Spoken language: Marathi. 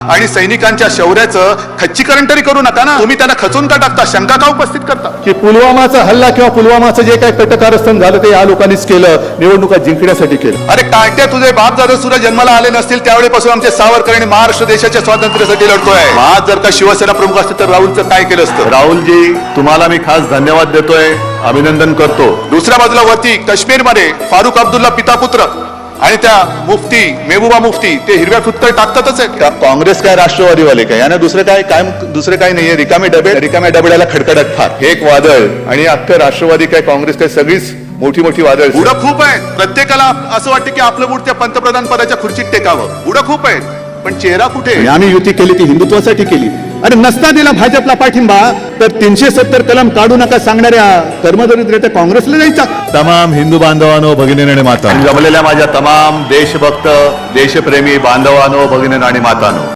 आणि सैनिकांच्या शौर्याचं खच्चीकरण तरी करू नका ना. तुम्ही त्यांना खचून का टाकता, शंका का उपस्थित करता की पुलवामाचा हल्ला किंवा पुलवामाचं जे काही कटकारस्थान झालं ते या लोकांनीच केलं, निवडणुका जिंकण्यासाठी केलं. अरे काट्या तुझे बाप दादा सुद्धा जन्माला आले नसतील त्यावेळेपासून आमचे सावरकर आणि महाराष्ट्र देशाच्या स्वातंत्र्यासाठी लढतोय. आज जर का शिवसेना प्रमुख असते तर राहुलचं काय केलं असतं. राहुलजी, तुम्हाला मी खास धन्यवाद देतोय, अभिनंदन करतो. दुसऱ्या बाजूला वरती काश्मीरमध्ये फारुख अब्दुल्ला पिता पुत्र आणि त्या मुफ्ती मेहबूबा मुफ्ती ते हिरव्या फुटकर टाकतातच आहेत. का काँग्रेस काय राष्ट्रवादीवाले काय, यानं दुसरं काय नाहीये. रिकाम्या डबड्याला खडखडत फार एक वादळ आणि अख्खं राष्ट्रवादी काय काँग्रेस काय सगळीच मोठी मोठी वादळ. बुडं खूप आहेत. प्रत्येकाला असं वाटतं की आपलं बुड त्या पंतप्रधान पदाच्या खुर्चीत टेकावं. बुडं खूप आहेत पण चेहरा कुठे. आणि आम्ही युती केली ती हिंदुत्वासाठी केली. आणि नसता दिला भाजपला पाठिंबा तर 370 कलम काढू नका सांगणाऱ्या कर्मदरिद्र काँग्रेसला जायचा. तमाम हिंदू बांधवांनो, भगिनी आणि माता, जमलेल्या माझ्या तमाम देशभक्त देशप्रेमी बांधवांनो, भगिनी आणि मातांनो,